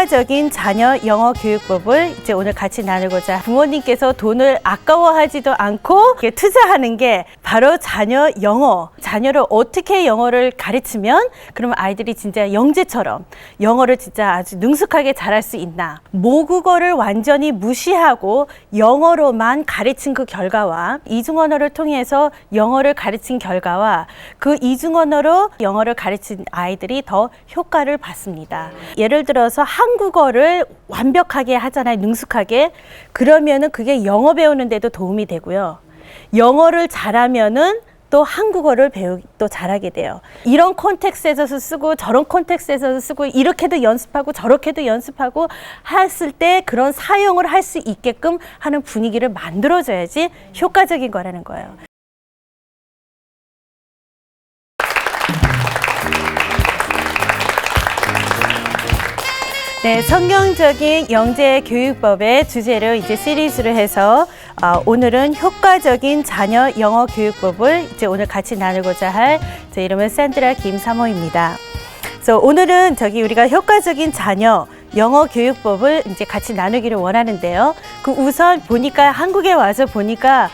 효과적인 자녀 영어 교육법을 이제 오늘 같이 나누고자, 부모님께서 돈을 아까워하지도 않고 투자하는 게 바로 자녀 영어. 자녀를 어떻게 영어를 가르치면 그러면 아이들이 진짜 영재처럼 영어를 진짜 아주 능숙하게 잘할 수 있나. 모국어를 완전히 무시하고 영어로만 가르친 그 결과와 이중언어를 통해서 영어를 가르친 결과와 그 이중언어로 영어를 가르친 아이들이 더 효과를 받습니다. 예를 들어서 한국어를 완벽하게 하잖아요. 능숙하게. 그러면은 그게 영어 배우는데도 도움이 되고요. 영어를 잘하면은 또 한국어를 또 잘하게 돼요. 이런 콘텍스트에서 쓰고 저런 콘텍스트에서 쓰고 이렇게도 연습하고 저렇게도 연습하고 했을 때 그런 사용을 할 수 있게끔 하는 분위기를 만들어줘야지 효과적인 거라는 거예요. 네, 성경적인 영재 교육법의 주제를 이제 시리즈로 해서 오늘은 효과적인 자녀 영어 교육법을 이제 오늘 같이 나누고자 할 제 이름은 샌드라 김사모입니다. 그래서 오늘은 우리가 효과적인 자녀 영어 교육법을 이제 같이 나누기를 원하는데요. 우선 보니까 한국에 와서 보니까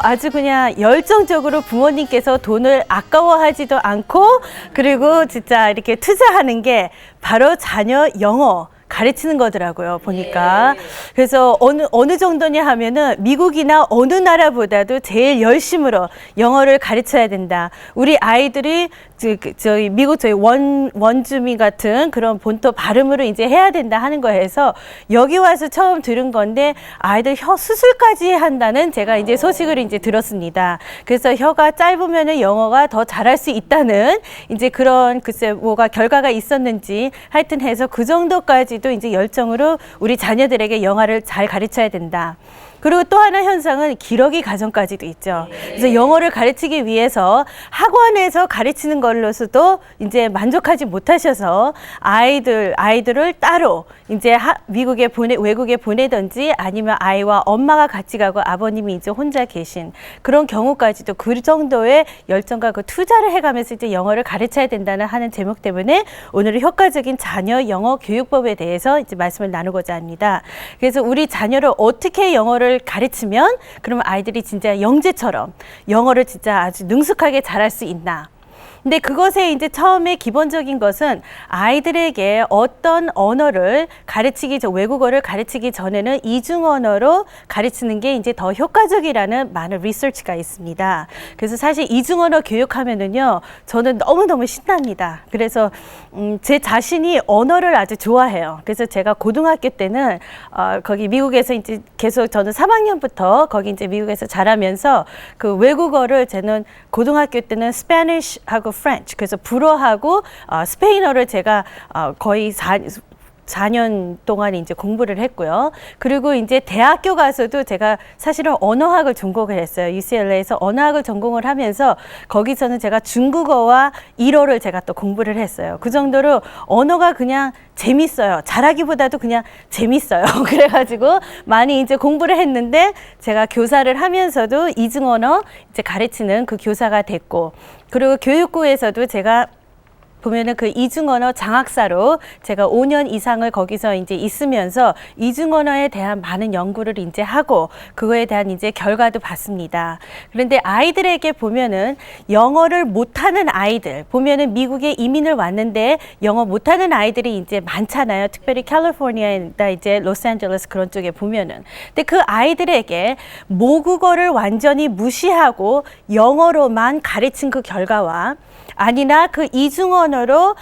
아주 그냥 열정적으로 부모님께서 돈을 아까워하지도 않고 그리고 진짜 이렇게 투자하는 게 바로 자녀 영어 가르치는 거더라고요, 보니까. 그래서 어느 정도냐 하면은 미국이나 어느 나라보다도 제일 열심으로 영어를 가르쳐야 된다. 우리 아이들이 미국 원주민 같은 그런 본토 발음으로 이제 해야 된다 하는 거에서 여기 와서 처음 들은 건데 아이들 혀 수술까지 한다는 제가 이제 소식을 이제 들었습니다. 그래서 혀가 짧으면은 영어가 더 잘할 수 있다는 이제 그런 글쎄 뭐가 결과가 있었는지 하여튼 해서 그 정도까지 또 이제 열정으로 우리 자녀들에게 영어를 잘 가르쳐야 된다. 그리고 또 하나 현상은 기러기 가정까지도 있죠. 그래서 영어를 가르치기 위해서 학원에서 가르치는 걸로서도 이제 만족하지 못하셔서 아이들을 따로 이제 외국에 보내든지 아니면 아이와 엄마가 같이 가고 아버님이 이제 혼자 계신 그런 경우까지도 그 정도의 열정과 그 투자를 해가면서 이제 영어를 가르쳐야 된다는 하는 제목 때문에 오늘은 효과적인 자녀 영어 교육법에 대해서 이제 말씀을 나누고자 합니다. 그래서 우리 자녀를 어떻게 영어를 가르치면 그러면 아이들이 진짜 영재처럼 영어를 진짜 아주 능숙하게 잘할 수 있나. 근데 그것에 이제 처음에 기본적인 것은 아이들에게 어떤 언어를 외국어를 가르치기 전에는 이중 언어로 가르치는 게 이제 더 효과적이라는 많은 리서치가 있습니다. 그래서 사실 이중 언어 교육하면은요, 저는 너무너무 신납니다. 그래서 제 자신이 언어를 아주 좋아해요. 그래서 제가 고등학교 때는 거기 미국에서 이제 계속 저는 3학년부터 거기 이제 미국에서 자라면서 그 외국어를 저는 고등학교 때는 스페니쉬하고 프렌치, 그래서 불어하고 스페인어를 제가 거의 4년 동안 이제 공부를 했고요. 그리고 이제 대학교 가서도 제가 사실은 언어학을 전공을 했어요. UCLA에서 언어학을 전공을 하면서 거기서는 제가 중국어와 일어를 제가 또 공부를 했어요. 그 정도로 언어가 그냥 재밌어요. 잘하기보다도 그냥 재밌어요. 그래가지고 많이 이제 공부를 했는데 제가 교사를 하면서도 이중 언어 이제 가르치는 그 교사가 됐고, 그리고 교육부에서도 제가 보면은 그 이중언어 장학사로 제가 5년 이상을 거기서 이제 있으면서 이중언어에 대한 많은 연구를 이제 하고 그거에 대한 이제 결과도 봤습니다. 그런데 아이들에게 보면은 영어를 못하는 아이들 보면은 미국에 이민을 왔는데 영어 못하는 아이들이 이제 많잖아요. 특별히 캘리포니아나 이제 로스앤젤레스 그런 쪽에 보면은. 근데 그 아이들에게 모국어를 완전히 무시하고 영어로만 가르친 그 결과와 아니나 그 이중언어로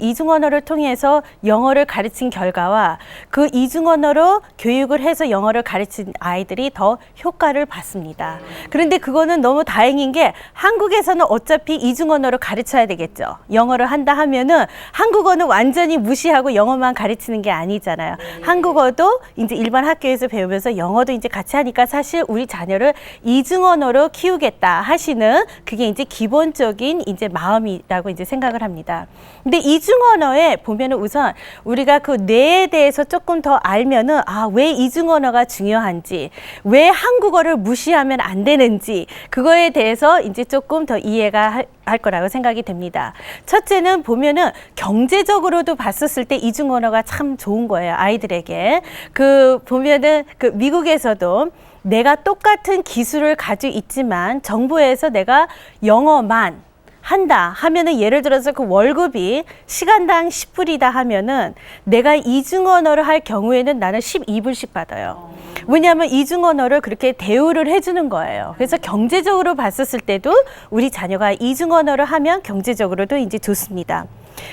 이중언어를 통해서 영어를 가르친 결과와 그 이중언어로 교육을 해서 영어를 가르친 아이들이 더 효과를 받습니다. 그런데 그거는 너무 다행인 게 한국에서는 어차피 이중언어로 가르쳐야 되겠죠. 영어를 한다 하면은 한국어는 완전히 무시하고 영어만 가르치는 게 아니잖아요. 한국어도 이제 일반 학교에서 배우면서 영어도 이제 같이 하니까 사실 우리 자녀를 이중언어로 키우겠다 하시는 그게 이제 기본적인 이제 마음이라고 이제 생각을 합니다. 겁니다. 근데 이중 언어에 보면은 우선 우리가 그 뇌에 대해서 조금 더 알면은 왜 이중 언어가 중요한지, 왜 한국어를 무시하면 안 되는지 그거에 대해서 이제 조금 더 이해가 할 거라고 생각이 됩니다. 첫째는 보면은 경제적으로도 봤었을 때 이중 언어가 참 좋은 거예요, 아이들에게. 그 보면은 그 미국에서도 내가 똑같은 기술을 가지고 있지만 정부에서 내가 영어만 한다 하면은, 예를 들어서 그 월급이 시간당 10불이다 하면은 내가 이중 언어를 할 경우에는 나는 12불씩 받아요. 왜냐하면 이중 언어를 그렇게 대우를 해주는 거예요. 그래서 경제적으로 봤었을 때도 우리 자녀가 이중 언어를 하면 경제적으로도 이제 좋습니다.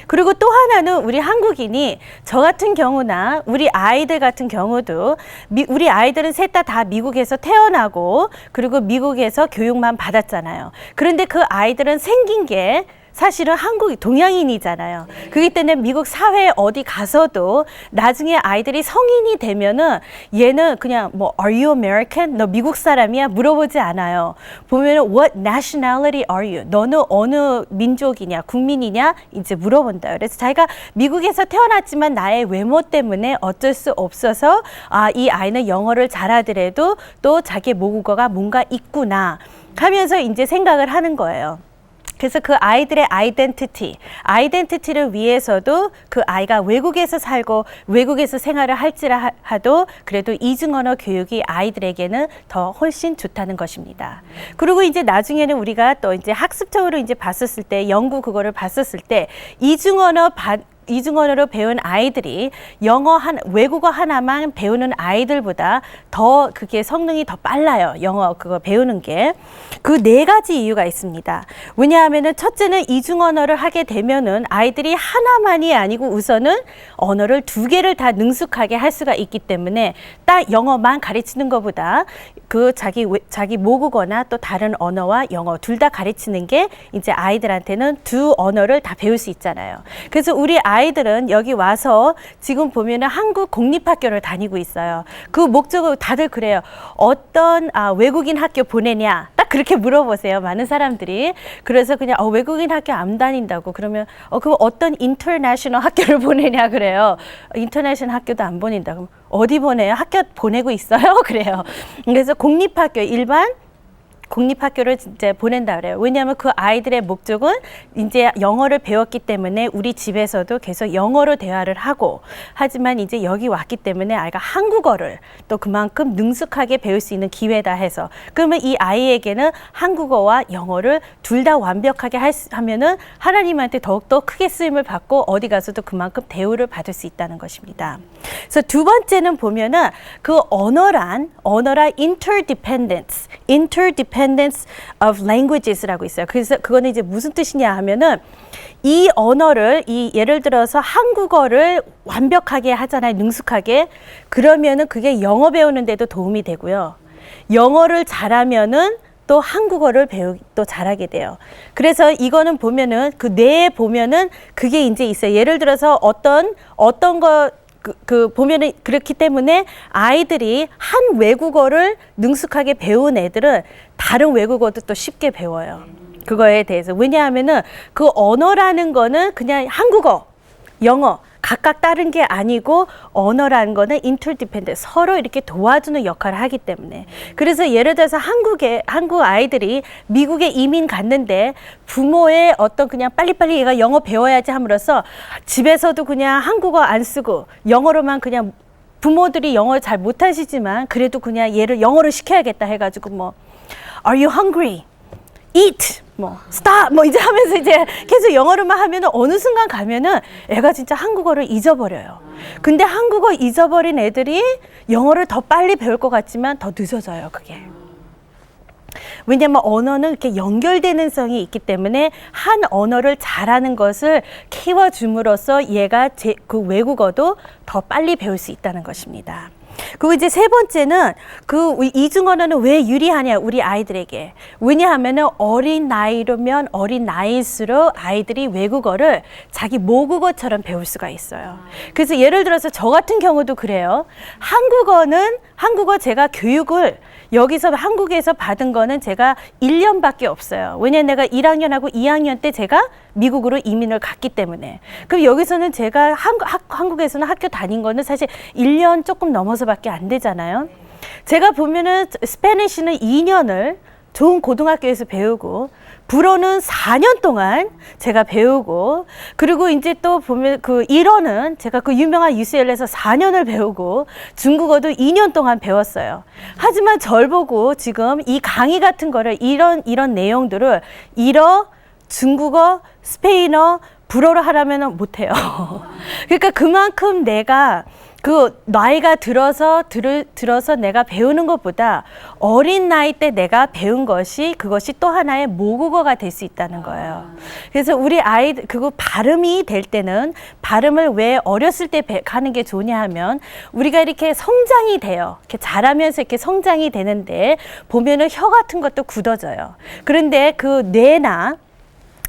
그리고 또 하나는 우리 한국인이, 저 같은 경우나 우리 아이들 같은 경우도 우리 아이들은 셋 다 미국에서 태어나고 그리고 미국에서 교육만 받았잖아요. 그런데 그 아이들은 생긴 게 사실은 한국 동양인이잖아요. 그렇기 때문에 미국 사회에 어디 가서도 나중에 아이들이 성인이 되면은 얘는 그냥 뭐 Are you American? 너 미국 사람이야? 물어보지 않아요. 보면은 What nationality are you? 너는 어느 민족이냐, 국민이냐? 이제 물어본다. 그래서 자기가 미국에서 태어났지만 나의 외모 때문에 어쩔 수 없어서 이 아이는 영어를 잘하더라도 또 자기 모국어가 뭔가 있구나 하면서 이제 생각을 하는 거예요. 그래서 그 아이들의 아이덴티티를 위해서도 그 아이가 외국에서 살고 외국에서 생활을 할지라도 그래도 이중 언어 교육이 아이들에게는 더 훨씬 좋다는 것입니다. 그리고 이제 나중에는 우리가 또 이제 학습적으로 이제 봤었을 때, 연구 그거를 봤었을 때 이중 언어로 배운 아이들이 외국어 하나만 배우는 아이들보다 더 그게 성능이 더 빨라요. 영어 그거 배우는 게. 그 4가지 이유가 있습니다. 왜냐하면은 첫째는 이중 언어를 하게 되면은 아이들이 하나만이 아니고 우선은 언어를 2개를 다 능숙하게 할 수가 있기 때문에 딱 영어만 가르치는 것보다 그 자기 모국어나 또 다른 언어와 영어 둘 다 가르치는 게 이제 아이들한테는 2 언어를 다 배울 수 있잖아요. 그래서 우리 아이들은 여기 와서 지금 보면은 한국 공립학교를 다니고 있어요. 그 목적은 다들 그래요. 어떤 외국인 학교 보내냐? 딱 그렇게 물어보세요. 많은 사람들이. 그래서 그냥 외국인 학교 안 다닌다고 그러면 그럼 어떤 인터내셔널 학교를 보내냐 그래요. 인터내셔널 학교도 안 보낸다고. 어디 보내요? 학교 보내고 있어요? 그래요. 그래서 공립학교, 일반 공립학교를 이제 보낸다 그래요. 왜냐하면 그 아이들의 목적은 이제 영어를 배웠기 때문에 우리 집에서도 계속 영어로 대화를 하고, 하지만 이제 여기 왔기 때문에 아이가 한국어를 또 그만큼 능숙하게 배울 수 있는 기회다 해서, 그러면 이 아이에게는 한국어와 영어를 둘 다 완벽하게 하면은 하나님한테 더욱더 크게 쓰임을 받고 어디 가서도 그만큼 대우를 받을 수 있다는 것입니다. 그래서 2번째는 보면은 그 언어란 interdependence of languages라고 있어요. 그래서 그거는 이제 무슨 뜻이냐 하면은 이 언어를 예를 들어서 한국어를 완벽하게 하잖아요. 능숙하게. 그러면은 그게 영어 배우는데도 도움이 되고요. 영어를 잘하면은 또 한국어를 또 잘하게 돼요. 그래서 이거는 보면은 그 뇌에 보면은 그게 이제 있어요. 예를 들어서 어떤 거 보면은 그렇기 때문에 아이들이 한 외국어를 능숙하게 배운 애들은 다른 외국어도 또 쉽게 배워요. 그거에 대해서. 왜냐하면은 그 언어라는 거는 그냥 한국어, 영어 각각 다른 게 아니고, 언어라는 거는 interdependent, 서로 이렇게 도와주는 역할을 하기 때문에. 그래서 예를 들어서 한국 아이들이 미국에 이민 갔는데 부모의 어떤 그냥 빨리빨리 얘가 영어 배워야지 함으로써 집에서도 그냥 한국어 안 쓰고 영어로만 그냥, 부모들이 영어를 잘 못하시지만 그래도 그냥 얘를 영어로 시켜야겠다 해가지고 뭐 Are you hungry? Eat! stop! 이제 하면서 이제 계속 영어로만 하면은 어느 순간 가면은 애가 진짜 한국어를 잊어버려요. 근데 한국어 잊어버린 애들이 영어를 더 빨리 배울 것 같지만 더 늦어져요, 그게. 왜냐면 언어는 이렇게 연결되는 성이 있기 때문에 한 언어를 잘하는 것을 키워줌으로써 얘가 그 외국어도 더 빨리 배울 수 있다는 것입니다. 그리고 이제 3번째는 그 이중 언어는 왜 유리하냐, 우리 아이들에게. 왜냐하면은 어린 나이일수록 아이들이 외국어를 자기 모국어처럼 배울 수가 있어요. 그래서 예를 들어서 저 같은 경우도 그래요. 한국어 제가 교육을 여기서 한국에서 받은 거는 제가 1년밖에 없어요. 왜냐면 내가 1학년하고 2학년 때 제가 미국으로 이민을 갔기 때문에. 그럼 여기서는 제가 한국에서는 학교 다닌 거는 사실 1년 조금 넘어서밖에 안 되잖아요. 제가 보면은 스페니쉬는 2년을 좋은 고등학교에서 배우고, 불어는 4년 동안 제가 배우고, 그리고 이제 또 보면 그 일어는 제가 그 유명한 UCLA에서 4년을 배우고, 중국어도 2년 동안 배웠어요. 하지만 절 보고 지금 이 강의 같은 거를 이런 내용들을 일어, 중국어, 스페인어, 불어로 하라면 못해요. 그러니까 그만큼 내가 그 나이가 들어서 내가 배우는 것보다 어린 나이 때 내가 배운 것이 그것이 또 하나의 모국어가 될 수 있다는 거예요. 그래서 우리 아이들 그거 발음이 될 때는 발음을 왜 어렸을 때 하는 게 좋냐 하면 우리가 이렇게 성장이 돼요. 이렇게 자라면서 이렇게 성장이 되는데 보면은 혀 같은 것도 굳어져요. 그런데 그 뇌나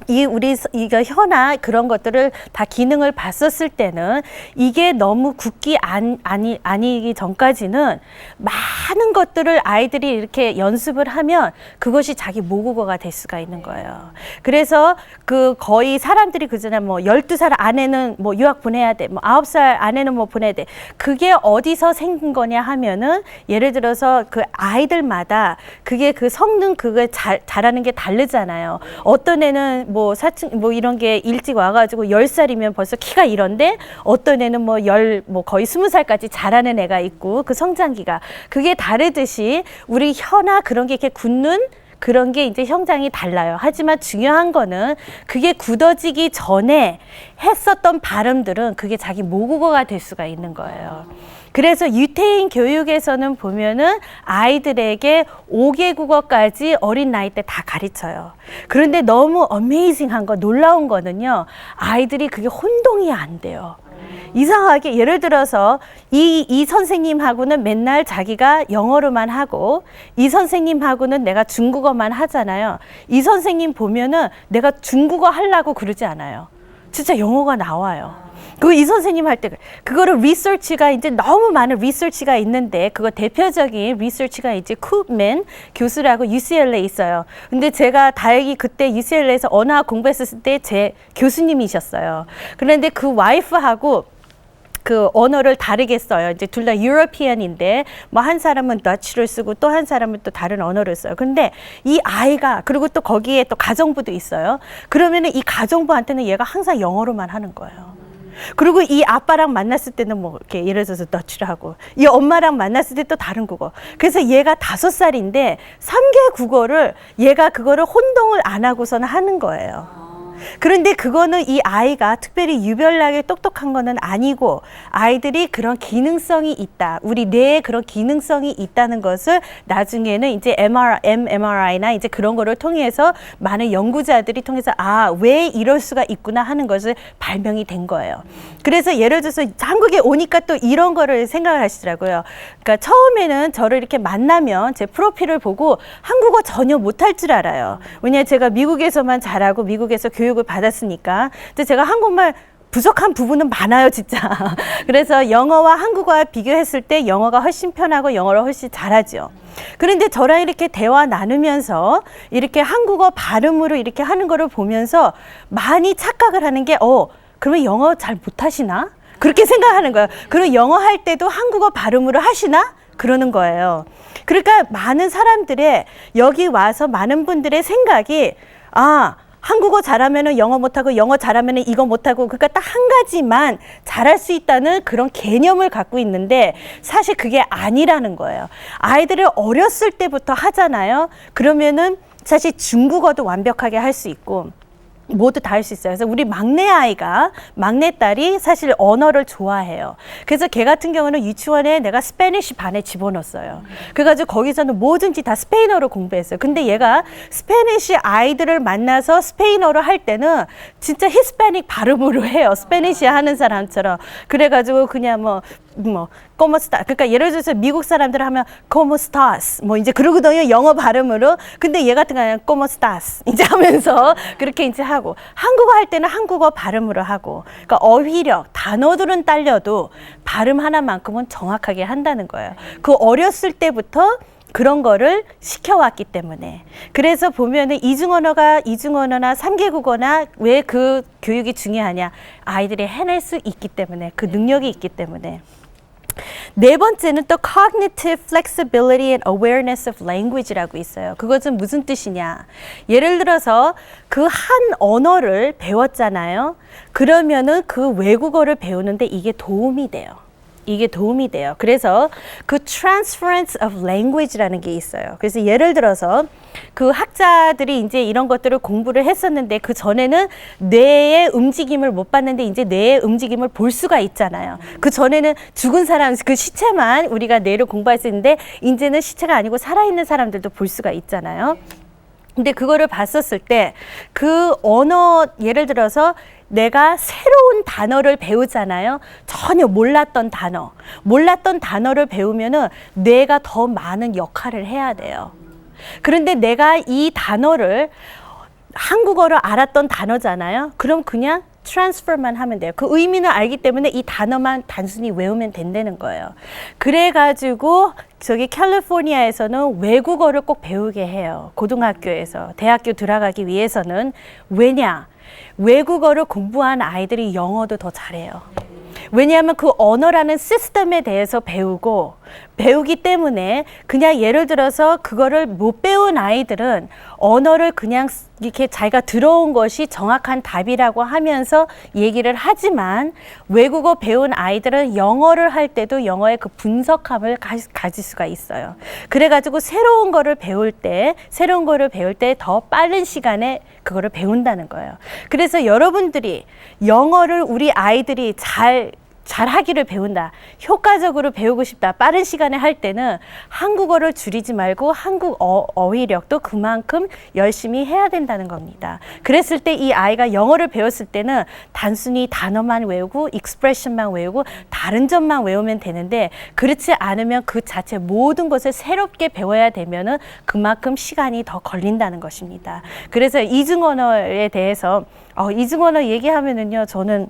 이거 혀나 그런 것들을 다 기능을 봤었을 때는 이게 너무 굳기 아니기 전까지는 많은 것들을 아이들이 이렇게 연습을 하면 그것이 자기 모국어가 될 수가 있는 거예요. 그래서 그 거의 사람들이 그잖아요. 뭐 12살 안에는 뭐 유학 보내야 돼. 뭐 9살 안에는 뭐 보내야 돼. 그게 어디서 생긴 거냐 하면은 예를 들어서 그 아이들마다 그게 그 성능 그걸 잘하는 게 다르잖아요. 어떤 애는 뭐 사춘 뭐 이런 게 일찍 와가지고 10살이면 벌써 키가 이런데 어떤 애는 뭐 거의 20살까지 자라는 애가 있고 그 성장기가 그게 다르듯이 우리 혀나 그런 게 이렇게 굳는 그런 게 이제 형상이 달라요. 하지만 중요한 거는 그게 굳어지기 전에 했었던 발음들은 그게 자기 모국어가 될 수가 있는 거예요. 그래서 유태인 교육에서는 보면은 아이들에게 5개 국어까지 어린 나이 때 다 가르쳐요. 그런데 너무 어메이징한 거, 놀라운 거는요, 아이들이 그게 혼동이 안 돼요. 이상하게 예를 들어서 이 선생님하고는 맨날 자기가 영어로만 하고 이 선생님하고는 내가 중국어만 하잖아요. 이 선생님 보면은 내가 중국어 하려고 그러지 않아요. 진짜 영어가 나와요. 이 선생님 할 때 그거를 리서치가 이제 너무 많은 리서치가 있는데 그거 대표적인 리서치가 이제 쿱맨 교수라고 UCLA에 있어요. 근데 제가 다행히 그때 UCLA에서 언어학 공부했을 때 제 교수님이셨어요. 그런데 그 와이프하고 그 언어를 다르게 써요. 이제 둘 다 유러피언인데 뭐 한 사람은 더치를 쓰고 또 한 사람은 또 다른 언어를 써요. 근데 이 아이가 그리고 또 거기에 또 가정부도 있어요. 그러면은 이 가정부한테는 얘가 항상 영어로만 하는 거예요. 그리고 이 아빠랑 만났을 때는 뭐 이렇게 예를 들어서 더치를 하고 이 엄마랑 만났을 때 또 다른 국어. 그래서 얘가 5살인데 3개 국어를 얘가 그거를 혼동을 안 하고서는 하는 거예요. 그런데 그거는 이 아이가 특별히 유별나게 똑똑한 거는 아니고 아이들이 그런 기능성이 있다. 우리 뇌에 그런 기능성이 있다는 것을 나중에는 이제 MRI나 이제 그런 거를 통해서 많은 연구자들이 통해서 왜 이럴 수가 있구나 하는 것을 발명이 된 거예요. 그래서 예를 들어서 한국에 오니까 또 이런 거를 생각을 하시더라고요. 그러니까 처음에는 저를 이렇게 만나면 제 프로필을 보고 한국어 전혀 못할 줄 알아요. 왜냐하면 제가 미국에서만 자라고 미국에서 교육을 받았으니까. 근데 제가 한국말 부족한 부분은 많아요, 진짜. 그래서 영어와 한국어와 비교했을 때 영어가 훨씬 편하고 영어를 훨씬 잘하죠. 그런데 저랑 이렇게 대화 나누면서 이렇게 한국어 발음으로 이렇게 하는 거를 보면서 많이 착각을 하는 게 그러면 영어 잘 못하시나? 그렇게 생각하는 거예요. 그럼 영어 할 때도 한국어 발음으로 하시나? 그러는 거예요. 그러니까 많은 사람들의 여기 와서 많은 분들의 생각이 한국어 잘하면은 영어 못하고 영어 잘하면은 이거 못하고 그러니까 딱 한 가지만 잘할 수 있다는 그런 개념을 갖고 있는데 사실 그게 아니라는 거예요. 아이들을 어렸을 때부터 하잖아요. 그러면은 사실 중국어도 완벽하게 할 수 있고 모두 다 할 수 있어요. 그래서 우리 막내딸이 사실 언어를 좋아해요. 그래서 걔 같은 경우는 유치원에 내가 스페니쉬 반에 집어넣었어요. 그래가지고 거기서는 뭐든지 다 스페인어로 공부했어요. 근데 얘가 스페니쉬 아이들을 만나서 스페인어로 할 때는 진짜 히스패닉 발음으로 해요. 스페니쉬 하는 사람처럼. 그래가지고 그냥 como está. 그러니까 예를 들어서 미국 사람들 하면 como estás. 이제 그러거든요. 영어 발음으로. 근데 얘 같은 경우는 como estás. 이제 하면서 그렇게 이제 하고. 한국어 할 때는 한국어 발음으로 하고. 그러니까 어휘력, 단어들은 딸려도 발음 하나만큼은 정확하게 한다는 거예요. 그 어렸을 때부터 그런 거를 시켜왔기 때문에. 그래서 보면은 이중언어나 3개국어나 왜 그 교육이 중요하냐. 아이들이 해낼 수 있기 때문에, 그 능력이 있기 때문에. 네 번째는 또 cognitive flexibility and awareness of language라고 있어요. 그것은 무슨 뜻이냐? 예를 들어서 그 한 언어를 배웠잖아요. 그러면은 그 외국어를 배우는데 이게 도움이 돼요. 이게 도움이 돼요. 그래서 그 transference of language라는 게 있어요. 그래서 예를 들어서 그 학자들이 이제 이런 것들을 공부를 했었는데 그 전에는 뇌의 움직임을 못 봤는데 이제 뇌의 움직임을 볼 수가 있잖아요. 그 전에는 죽은 사람, 그 시체만 우리가 뇌를 공부할 수 있는데 이제는 시체가 아니고 살아있는 사람들도 볼 수가 있잖아요. 근데 그거를 봤었을 때 그 언어, 예를 들어서 내가 새로운 단어를 배우잖아요. 전혀 몰랐던 단어를 배우면은 뇌가 더 많은 역할을 해야 돼요. 그런데 내가 이 단어를 한국어로 알았던 단어잖아요. 그럼 그냥 트랜스퍼만 하면 돼요. 그 의미는 알기 때문에 이 단어만 단순히 외우면 된다는 거예요. 그래가지고 저기 캘리포니아에서는 외국어를 꼭 배우게 해요. 고등학교에서. 대학교 들어가기 위해서는. 왜냐? 외국어를 공부한 아이들이 영어도 더 잘해요. 왜냐하면 그 언어라는 시스템에 대해서 배우기 때문에 그냥 예를 들어서 그거를 못 배운 아이들은 언어를 그냥 이렇게 자기가 들어온 것이 정확한 답이라고 하면서 얘기를 하지만 외국어 배운 아이들은 영어를 할 때도 영어의 그 분석함을 가질 수가 있어요. 그래가지고 새로운 거를 배울 때 더 빠른 시간에 그거를 배운다는 거예요. 그래서 여러분들이 영어를 우리 아이들이 잘 하기를 배운다. 효과적으로 배우고 싶다. 빠른 시간에 할 때는 한국어를 줄이지 말고 한국 어휘력도 그만큼 열심히 해야 된다는 겁니다. 그랬을 때 이 아이가 영어를 배웠을 때는 단순히 단어만 외우고 익스프레션만 외우고 다른 점만 외우면 되는데 그렇지 않으면 그 자체 모든 것을 새롭게 배워야 되면은 그만큼 시간이 더 걸린다는 것입니다. 그래서 이중언어에 대해서 이중언어 얘기하면은요, 저는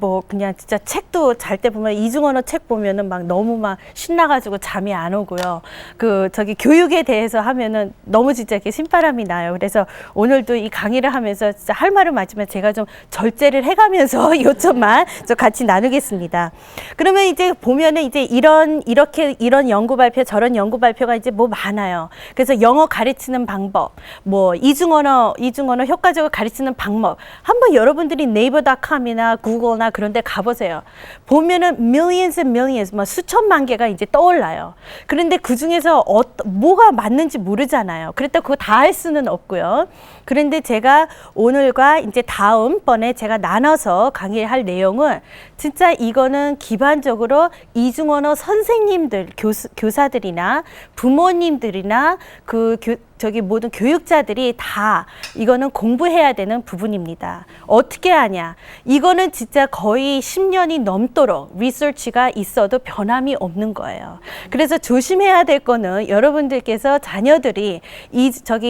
뭐 그냥 진짜 책도 잘 때 보면 이중언어 책 보면은 막 너무 막 신나가지고 잠이 안 오고요. 그 저기 교육에 대해서 하면은 너무 진짜 이렇게 신바람이 나요. 그래서 오늘도 이 강의를 하면서 진짜 할 말은 맞지만 제가 좀 절제를 해가면서 요점만 좀 같이 나누겠습니다. 그러면 이제 보면은 이제 이런 연구 발표 저런 연구 발표가 이제 뭐 많아요. 그래서 영어 가르치는 방법, 뭐 이중언어 효과적으로 가르치는 방법. 한번 여러분들이 네이버닷컴이나 구글나 그런 데 가보세요. 보면은 millions and millions, 막 수천만 개가 이제 떠올라요. 그런데 그 중에서 뭐가 맞는지 모르잖아요. 그랬다 그거 다 할 수는 없고요. 그런데 제가 오늘과 이제 다음번에 제가 나눠서 강의할 내용은 진짜 이거는 기반적으로 이중언어 선생님들, 교사들이나 부모님들이나 모든 교육자들이 다 이거는 공부해야 되는 부분입니다. 어떻게 하냐? 이거는 진짜 거의 10년이 넘도록 리서치가 있어도 변함이 없는 거예요. 그래서 조심해야 될 거는 여러분들께서 자녀들이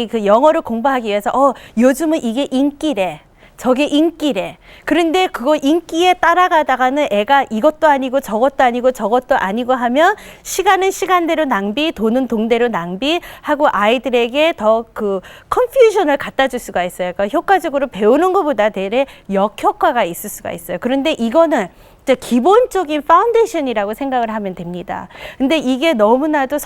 그 영어를 공부하기 위해서 요즘은 이게 인기래. 저게 인기래. 그런데 그거 인기에 따라가다가는 애가 이것도 아니고 저것도 아니고 하면 시간은 시간대로 낭비, 돈은 돈대로 낭비하고 아이들에게 더 그 컨퓨전을 갖다 줄 수가 있어요. 그러니까 효과적으로 배우는 것보다 대래 역효과가 있을 수가 있어요. 그런데 이거는 기본적인 파운데이션이라고 생각을 하면 됩니다. 근데 이게 너무나도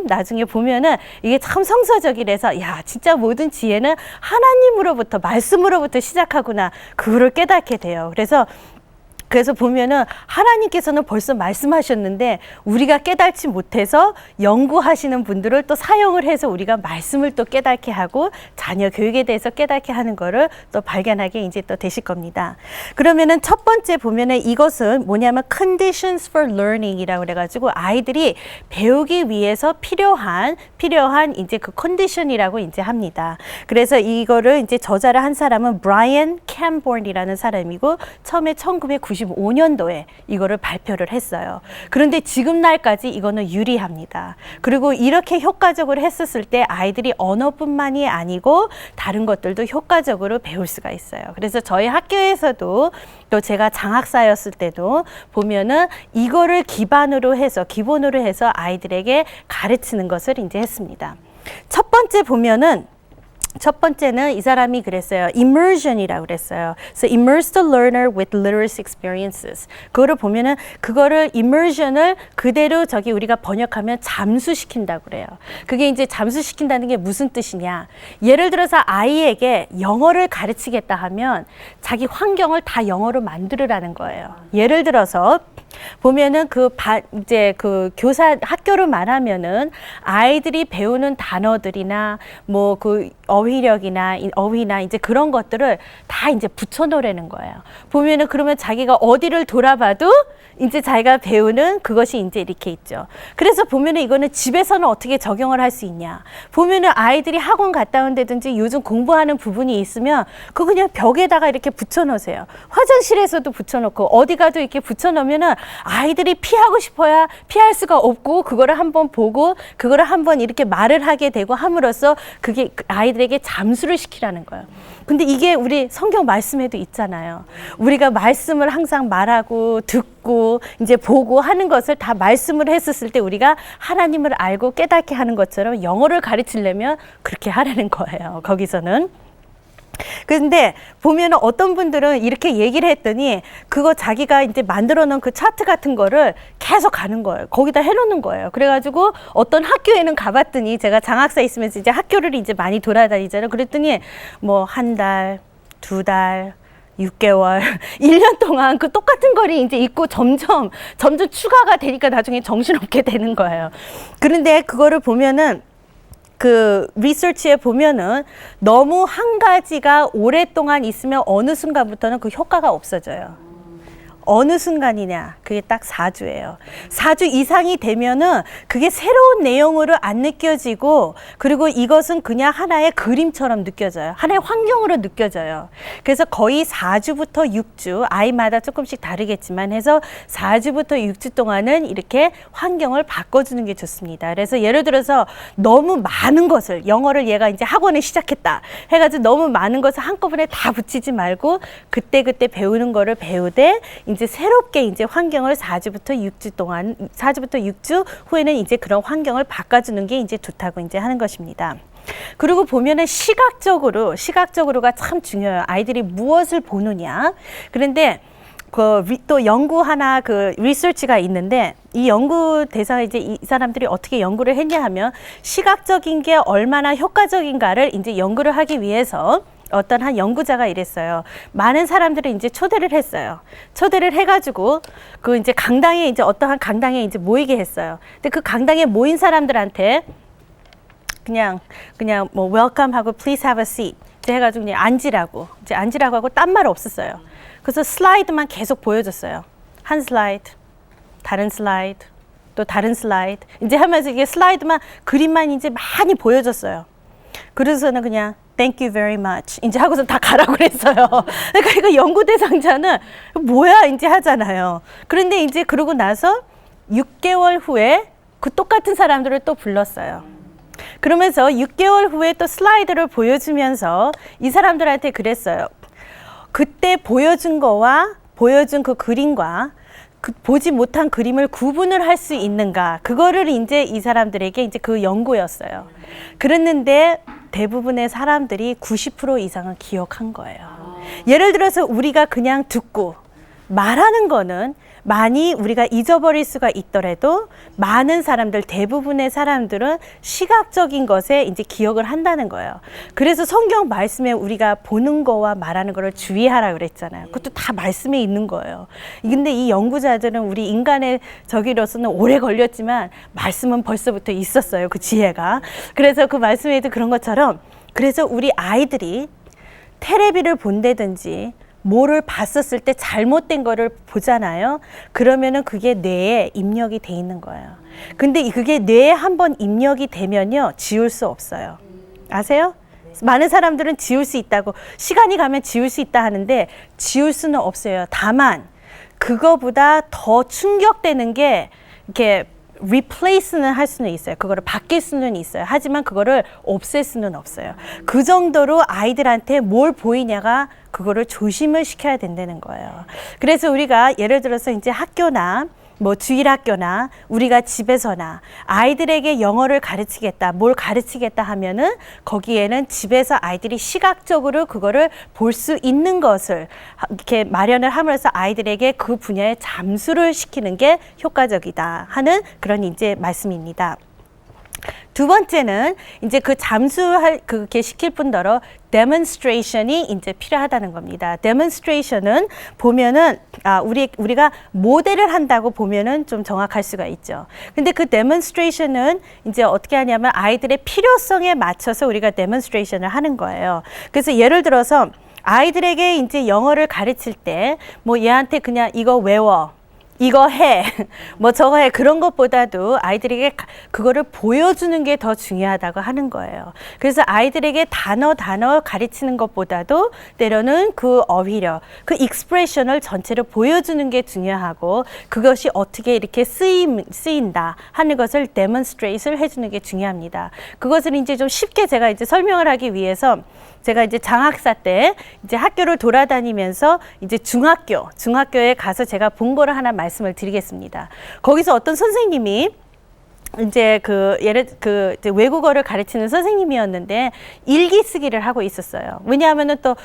나중에 보면은 이게 참 성서적이라서 야, 진짜 모든 지혜는 하나님으로부터, 말씀으로부터 시작하구나. 그거를 깨닫게 돼요. 그래서 보면은 하나님께서는 벌써 말씀하셨는데 우리가 깨닫지 못해서 연구하시는 분들을 또 사용을 해서 우리가 말씀을 또 깨닫게 하고 자녀 교육에 대해서 깨닫게 하는 거를 또 발견하게 이제 또 되실 겁니다. 그러면은 첫 번째 보면은 이것은 뭐냐면 conditions for learning이라고 그래가지고 아이들이 배우기 위해서 필요한 이제 그 컨디션이라고 이제 합니다. 그래서 이거를 이제 저자를 한 사람은 브라이언 캠본이라는 사람이고 처음에 1990 1995년도에 이거를 발표를 했어요. 그런데 지금 날까지 이거는 유리합니다. 그리고 이렇게 효과적으로 했었을 때 아이들이 언어뿐만이 아니고 다른 것들도 효과적으로 배울 수가 있어요. 그래서 저희 학교에서도 또 제가 장학사였을 때도 보면은 이거를 기본으로 해서 아이들에게 가르치는 것을 이제 했습니다. 첫 번째는 이 사람이 그랬어요. immersion이라고 그랬어요. So immerse the learner with literacy experiences. 그거를 보면은 그거를 immersion을 그대로 저기 우리가 번역하면 잠수시킨다고 그래요. 그게 이제 잠수시킨다는 게 무슨 뜻이냐? 예를 들어서 아이에게 영어를 가르치겠다 하면 자기 환경을 다 영어로 만들으라는 거예요. 예를 들어서 보면은 이제 그 교사 학교를 말하면은 아이들이 배우는 단어들이나 뭐 그 어휘력이나 어휘나 이제 그런 것들을 다 이제 붙여놓으라는 거예요. 보면은 그러면 자기가 어디를 돌아봐도 이제 자기가 배우는 그것이 이제 이렇게 있죠. 그래서 보면은 이거는 집에서는 어떻게 적용을 할 수 있냐. 보면은 아이들이 학원 갔다 온다든지 요즘 공부하는 부분이 있으면 그거 그냥 벽에다가 이렇게 붙여놓으세요. 화장실에서도 붙여놓고 어디 가도 이렇게 붙여놓으면은 아이들이 피하고 싶어야 피할 수가 없고 그거를 한번 보고 그거를 한번 이렇게 말을 하게 되고 함으로써 그게 아이들에게 잠수를 시키라는 거예요. 근데 이게 우리 성경 말씀에도 있잖아요. 우리가 말씀을 항상 말하고 듣고 이제 보고 하는 것을 다 말씀을 했었을 때 우리가 하나님을 알고 깨닫게 하는 것처럼 영어를 가르치려면 그렇게 하라는 거예요. 거기서는. 근데 보면은 어떤 분들은 이렇게 얘기를 했더니 그거 자기가 이제 만들어 놓은 그 차트 같은 거를 계속 가는 거예요. 거기다 해놓는 거예요. 그래가지고 어떤 학교에는 가봤더니 제가 장학사 있으면서 이제 학교를 이제 많이 돌아다니잖아요. 그랬더니 뭐 한 달, 두 달, 6개월, 1년 동안 그 똑같은 거를 이제 있고 점점 추가가 되니까 나중에 정신없게 되는 거예요. 그런데 그거를 보면은 그 리서치에 보면은 너무 한 가지가 오랫동안 있으면 어느 순간부터는 그 효과가 없어져요. 어느 순간이냐? 그게 딱 4주예요. 4주 이상이 되면은 그게 새로운 내용으로 안 느껴지고 그리고 이것은 그냥 하나의 그림처럼 느껴져요. 하나의 환경으로 느껴져요. 그래서 거의 4주부터 6주, 아이마다 조금씩 다르겠지만 해서 4주부터 6주 동안은 이렇게 환경을 바꿔주는 게 좋습니다. 그래서 예를 들어서 너무 많은 것을, 영어를 얘가 이제 학원을 시작했다 해가지고 너무 많은 것을 한꺼번에 다 붙이지 말고 그때그때 배우는 거를 배우되 이제 새롭게 이제 환경을 4주부터 6주 후에는 이제 그런 환경을 바꿔주는 게 이제 좋다고 이제 하는 것입니다. 그리고 보면은 시각적으로가 참 중요해요. 아이들이 무엇을 보느냐. 그런데 또 연구 하나 리서치가 있는데 이 연구 대상에 이제 이 사람들이 어떻게 연구를 했냐 하면 시각적인 게 얼마나 효과적인가를 이제 연구를 하기 위해서 어떤 한 연구자가 이랬어요. 많은 사람들을 이제 초대를 했어요. 초대를 해가지고 그 이제 강당에 이제 어떠한 강당에 이제 모이게 했어요. 근데 그 강당에 모인 사람들한테 그냥 뭐 welcome 하고 please have a seat 이제 해가지고 그냥 앉으라고 하고 딴 말 없었어요. 그래서 슬라이드만 계속 보여줬어요. 한 슬라이드, 다른 슬라이드, 또 다른 슬라이드 이제 하면서 이게 슬라이드만 그림만 이제 많이 보여줬어요. 그래서는 그냥 Thank you very much. 이제 하고서 다 가라고 그랬어요. 그러니까 연구 대상자는 뭐야 이제 하잖아요. 그런데 이제 그러고 나서 6개월 후에 그 똑같은 사람들을 또 불렀어요. 그러면서 6개월 후에 또 슬라이드를 보여주면서 이 사람들한테 그랬어요. 그때 보여준 거와 보여준 그 그림과 보지 못한 그림을 구분을 할 수 있는가? 그거를 이제 이 사람들에게 이제 그 연구였어요. 그랬는데 대부분의 사람들이 90% 이상은 기억한 거예요. 예를 들어서 우리가 그냥 듣고 말하는 거는 많이 우리가 잊어버릴 수가 있더라도 많은 사람들, 대부분의 사람들은 시각적인 것에 이제 기억을 한다는 거예요. 그래서 성경 말씀에 우리가 보는 거와 말하는 거를 주의하라 그랬잖아요. 그것도 다 말씀에 있는 거예요. 근데 이 연구자들은 우리 인간의 저기로서는 오래 걸렸지만 말씀은 벌써부터 있었어요. 그 지혜가. 그래서 그 말씀에도 그런 것처럼 그래서 우리 아이들이 테레비를 본다든지 뭐를 봤었을 때 잘못된 거를 보잖아요. 그러면은 그게 뇌에 입력이 돼 있는 거예요. 근데 그게 뇌에 한번 입력이 되면요, 지울 수 없어요. 아세요? 많은 사람들은 지울 수 있다고, 시간이 가면 지울 수 있다 하는데 지울 수는 없어요. 다만 그거보다 더 충격되는 게 이렇게 replace는 할 수는 있어요. 그거를 바뀔 수는 있어요. 하지만 그거를 없앨 수는 없어요. 그 정도로 아이들한테 뭘 보이냐가 그거를 조심을 시켜야 된다는 거예요. 그래서 우리가 예를 들어서 이제 학교나 뭐 주일학교나 우리가 집에서나 아이들에게 영어를 가르치겠다, 뭘 가르치겠다 하면은 거기에는 집에서 아이들이 시각적으로 그거를 볼 수 있는 것을 이렇게 마련을 함으로써 아이들에게 그 분야에 잠수를 시키는 게 효과적이다 하는 그런 이제 말씀입니다. 두 번째는 이제 그 잠수할 그렇게 시킬 뿐더러 demonstration이 이제 필요하다는 겁니다. demonstration은 보면은 우리가 모델을 한다고 보면은 좀 정확할 수가 있죠. 근데 그 demonstration은 이제 어떻게 하냐면 아이들의 필요성에 맞춰서 우리가 demonstration을 하는 거예요. 그래서 예를 들어서 아이들에게 이제 영어를 가르칠 때 뭐 얘한테 그냥 이거 외워, 이거 해, 뭐 저거 해, 그런 것보다도 아이들에게 그거를 보여주는 게 더 중요하다고 하는 거예요. 그래서 아이들에게 단어 가르치는 것보다도 때로는 그 어휘력, 그 익스프레션을 전체로 보여주는 게 중요하고 그것이 어떻게 이렇게 쓰인다 하는 것을 데몬스트레이트를 해주는 게 중요합니다. 그것을 이제 좀 쉽게 제가 이제 설명을 하기 위해서 제가 이제 장학사 때 이제 학교를 돌아다니면서 이제 중학교에 가서 제가 본 거를 하나 말씀을 드리겠습니다. 거기서 어떤 선생님이 이제 이제 외국어를 가르치는 선생님이었는데 일기 쓰기를 하고 있었어요. 왜냐하면은 또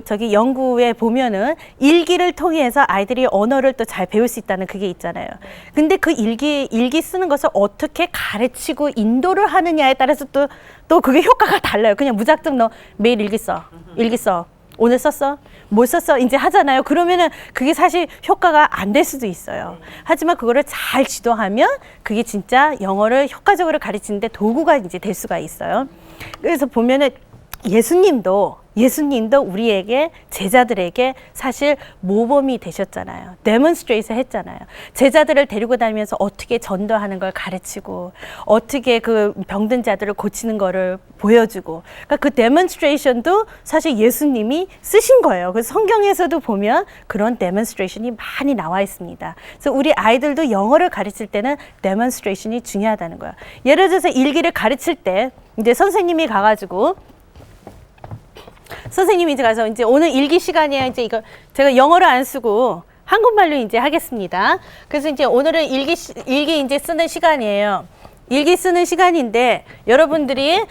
저기 연구에 보면은 일기를 통해서 아이들이 언어를 또 잘 배울 수 있다는 그게 있잖아요. 근데 그 일기 쓰는 것을 어떻게 가르치고 인도를 하느냐에 따라서 또 그게 효과가 달라요. 그냥 무작정 너 매일 일기 써. 오늘 썼어? 뭘 썼어? 이제 하잖아요. 그러면은 그게 사실 효과가 안 될 수도 있어요. 하지만 그거를 잘 지도하면 그게 진짜 영어를 효과적으로 가르치는데 도구가 이제 될 수가 있어요. 그래서 보면은 예수님도 우리에게 제자들에게 사실 모범이 되셨잖아요. 데몬스트레이트 했잖아요. 제자들을 데리고 다니면서 어떻게 전도하는 걸 가르치고 어떻게 그 병든 자들을 고치는 거를 보여주고 그러니까 그 데몬스트레이션도 사실 예수님이 쓰신 거예요. 그래서 성경에서도 보면 그런 데몬스트레이션이 많이 나와 있습니다. 그래서 우리 아이들도 영어를 가르칠 때는 데몬스트레이션이 중요하다는 거예요. 예를 들어서 일기를 가르칠 때 이제 선생님이 가가지고 선생님이 이제 가서 이제 오늘 일기 시간이에요. 이제 이거 제가 영어를 안 쓰고 한국말로 이제 하겠습니다. 그래서 이제 오늘은 일기 이제 쓰는 시간이에요. 일기 쓰는 시간인데 여러분들이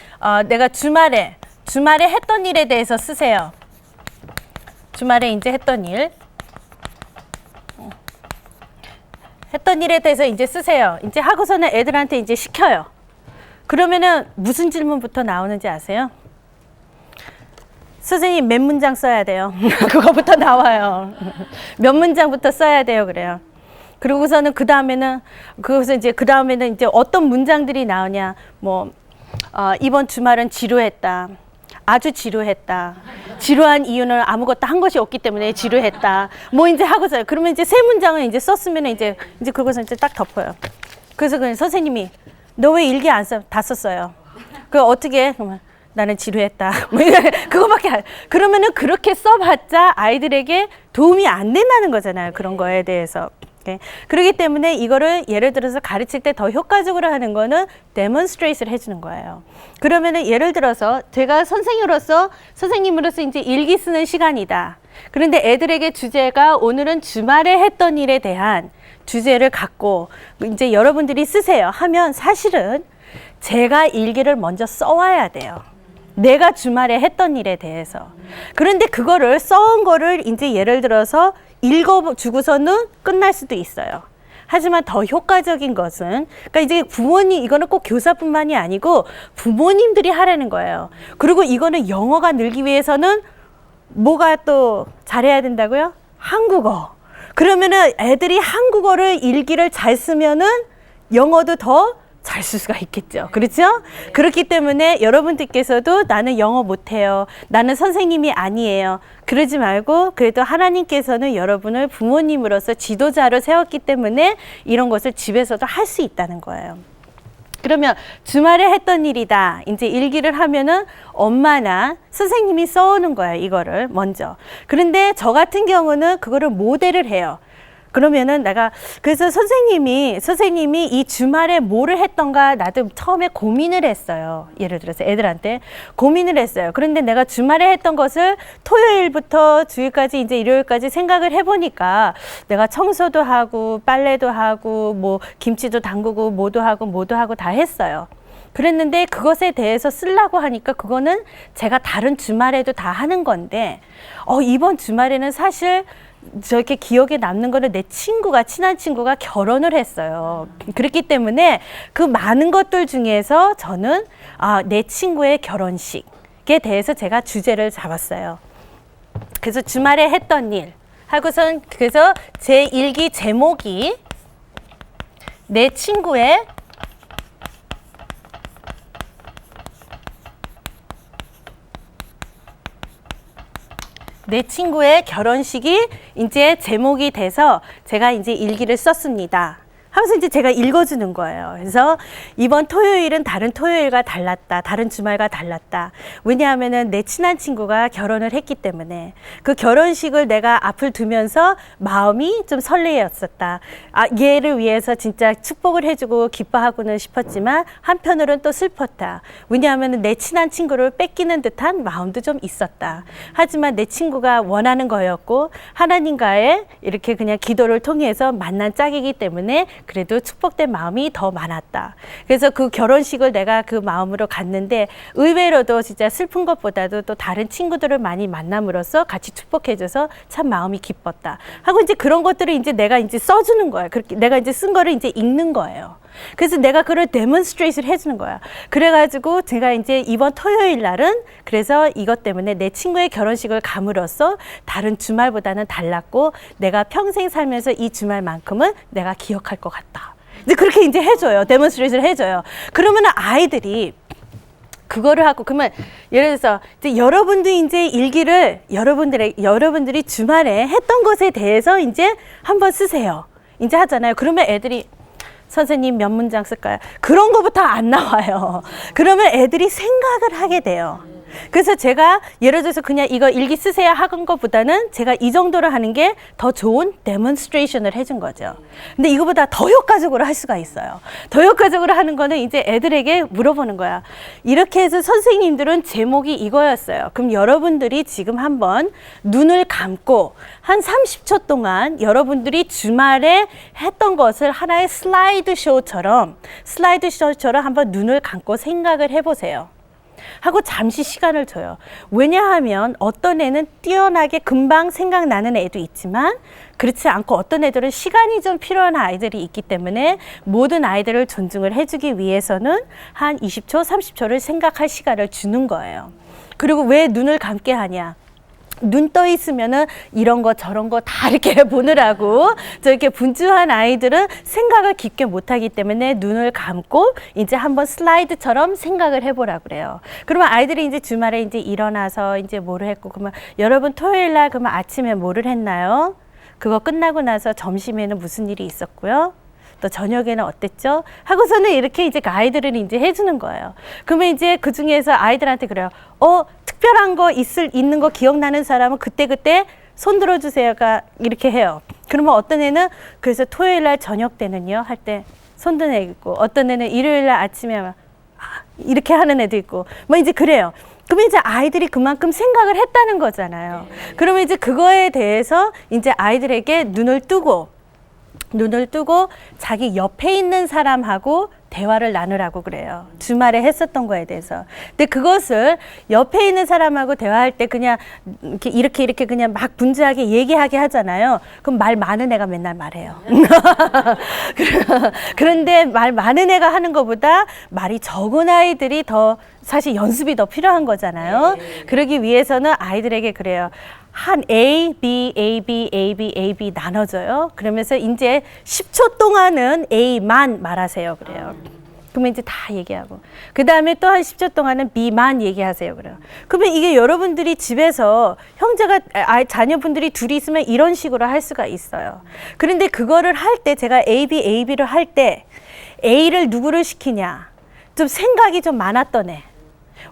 내가 주말에 했던 일에 대해서 쓰세요. 주말에 이제 했던 일에 대해서 이제 쓰세요. 이제 하고서는 애들한테 이제 시켜요. 그러면은 무슨 질문부터 나오는지 아세요? 선생님 몇 문장 써야 돼요? 그거부터 나와요. 몇 문장부터 써야 돼요, 그래요. 그러고서는 그 다음에는 이제 어떤 문장들이 나오냐? 이번 주말은 지루했다. 아주 지루했다. 지루한 이유는 아무것도 한 것이 없기 때문에 지루했다. 이제 하고서요. 그러면 이제 세 문장을 이제 썼으면 이제 그것은 이제 딱 덮어요. 그래서 그냥 선생님이 너 왜 일기 안 써? 다 썼어요. 어떻게? 그러면 나는 지루했다. 그거밖에 그러면은 그렇게 써봤자 아이들에게 도움이 안 된다는 거잖아요. 그런 거에 대해서. 그렇기 때문에 이거를 예를 들어서 가르칠 때 더 효과적으로 하는 거는 데몬스트레이트를 해주는 거예요. 그러면은 예를 들어서 제가 선생님으로서 이제 일기 쓰는 시간이다. 그런데 애들에게 주제가 오늘은 주말에 했던 일에 대한 주제를 갖고 이제 여러분들이 쓰세요 하면 사실은 제가 일기를 먼저 써와야 돼요. 내가 주말에 했던 일에 대해서. 그런데 그거를 써온 거를 이제 예를 들어서 읽어주고서는 끝날 수도 있어요. 하지만 더 효과적인 것은, 그러니까 이제 이거는 꼭 교사뿐만이 아니고 부모님들이 하라는 거예요. 그리고 이거는 영어가 늘기 위해서는 뭐가 또 잘해야 된다고요? 한국어. 그러면은 애들이 한국어를 일기를 잘 쓰면은 영어도 더 잘 쓸 수가 있겠죠. 그렇죠? 그렇기 때문에 여러분들께서도 나는 영어 못해요. 나는 선생님이 아니에요. 그러지 말고 그래도 하나님께서는 여러분을 부모님으로서 지도자로 세웠기 때문에 이런 것을 집에서도 할 수 있다는 거예요. 그러면 주말에 했던 일이다. 이제 일기를 하면은 엄마나 선생님이 써오는 거예요. 이거를 먼저. 그런데 저 같은 경우는 그거를 모델을 해요. 그러면은 내가 그래서 선생님이 이 주말에 뭐를 했던가 나도 처음에 고민을 했어요. 예를 들어서 애들한테 고민을 했어요. 그런데 내가 주말에 했던 것을 토요일부터 주일까지 이제 일요일까지 생각을 해보니까 내가 청소도 하고 빨래도 하고 뭐 김치도 담그고 뭐도 하고 다 했어요. 그랬는데 그것에 대해서 쓰려고 하니까 그거는 제가 다른 주말에도 다 하는 건데 이번 주말에는 사실 저렇게 기억에 남는 거는 내 친한 친구가 결혼을 했어요. 그렇기 때문에 그 많은 것들 중에서 저는 내 친구의 결혼식에 대해서 제가 주제를 잡았어요. 그래서 주말에 했던 일 하고선 그래서 제 일기 제목이 내 친구의 결혼식이 이제 제목이 돼서 제가 이제 일기를 썼습니다. 하면서 이제 제가 읽어주는 거예요. 그래서 이번 토요일은 다른 토요일과 달랐다. 다른 주말과 달랐다. 왜냐하면은 내 친한 친구가 결혼을 했기 때문에 그 결혼식을 내가 앞을 두면서 마음이 좀 설레었었다. 얘를 위해서 진짜 축복을 해주고 기뻐하고는 싶었지만 한편으로는 또 슬펐다. 왜냐하면은 내 친한 친구를 뺏기는 듯한 마음도 좀 있었다. 하지만 내 친구가 원하는 거였고 하나님과의 이렇게 그냥 기도를 통해서 만난 짝이기 때문에 그래도 축복된 마음이 더 많았다. 그래서 그 결혼식을 내가 그 마음으로 갔는데 의외로도 진짜 슬픈 것보다도 또 다른 친구들을 많이 만남으로써 같이 축복해줘서 참 마음이 기뻤다. 하고 이제 그런 것들을 이제 내가 이제 써주는 거야. 그렇게 내가 이제 쓴 거를 이제 읽는 거예요. 그래서 내가 그걸 데몬스트레이트를 해주는 거야. 그래가지고 제가 이제 이번 토요일 날은 그래서 이것 때문에 내 친구의 결혼식을 감으로써 다른 주말보다는 달랐고 내가 평생 살면서 이 주말만큼은 내가 기억할 것 같다. 이제 그렇게 이제 해줘요. 데몬스트레이트를 해줘요. 그러면 아이들이 그거를 하고 그러면 예를 들어서 이제 여러분들이 이제 일기를 여러분들이 주말에 했던 것에 대해서 이제 한번 쓰세요. 이제 하잖아요. 그러면 애들이 선생님 몇 문장 쓸까요? 그런 거부터 안 나와요. 그러면 애들이 생각을 하게 돼요. 그래서 제가 예를 들어서 그냥 이거 일기 쓰세요 하는 것보다는 제가 이 정도로 하는 게 더 좋은 데몬스트레이션을 해준 거죠. 근데 이거보다 더 효과적으로 할 수가 있어요. 더 효과적으로 하는 거는 이제 애들에게 물어보는 거야. 이렇게 해서 선생님들은 제목이 이거였어요. 그럼 여러분들이 지금 한번 눈을 감고 한 30초 동안 여러분들이 주말에 했던 것을 하나의 슬라이드 쇼처럼 한번 눈을 감고 생각을 해보세요. 하고 잠시 시간을 줘요. 왜냐하면 어떤 애는 뛰어나게 금방 생각나는 애도 있지만 그렇지 않고 어떤 애들은 시간이 좀 필요한 아이들이 있기 때문에 모든 아이들을 존중을 해주기 위해서는 한 20초, 30초를 생각할 시간을 주는 거예요. 그리고 왜 눈을 감게 하냐? 눈 떠 있으면은 이런 거 저런 거 다 이렇게 보느라고 저렇게 분주한 아이들은 생각을 깊게 못하기 때문에 눈을 감고 이제 한번 슬라이드처럼 생각을 해보라 그래요. 그러면 아이들이 이제 주말에 이제 일어나서 이제 뭐를 했고 그러면 여러분 토요일 날 그러면 아침에 뭐를 했나요? 그거 끝나고 나서 점심에는 무슨 일이 있었고요? 또 저녁에는 어땠죠? 하고서는 이렇게 이제 아이들을 이제 해주는 거예요. 그러면 이제 그 중에서 아이들한테 그래요. 특별한 거 있는 거 기억나는 사람은 그때 손 들어주세요가 이렇게 해요. 그러면 어떤 애는 그래서 토요일 날 저녁 때는요 할 때 손 드는 애 있고 어떤 애는 일요일 날 아침에 이렇게 하는 애도 있고 뭐 이제 그래요. 그러면 이제 아이들이 그만큼 생각을 했다는 거잖아요. 그러면 이제 그거에 대해서 이제 아이들에게 눈을 뜨고 자기 옆에 있는 사람하고 대화를 나누라고 그래요. 주말에 했었던 거에 대해서. 근데 그것을 옆에 있는 사람하고 대화할 때 그냥 이렇게 그냥 막 분주하게 얘기하게 하잖아요. 그럼 말 많은 애가 맨날 말해요. 그런데 말 많은 애가 하는 것보다 말이 적은 아이들이 더 사실 연습이 더 필요한 거잖아요. 그러기 위해서는 아이들에게 그래요. 한 A, B, A, B, A, B, A, B 나눠져요. 그러면서 이제 10초 동안은 A만 말하세요. 그래요. 그러면 이제 다 얘기하고. 그 다음에 또 한 10초 동안은 B만 얘기하세요. 그래요. 그러면 이게 여러분들이 집에서 자녀분들이 둘이 있으면 이런 식으로 할 수가 있어요. 그런데 그거를 할 때 제가 A, B, A, B를 할 때 A를 누구를 시키냐. 좀 생각이 좀 많았던 애.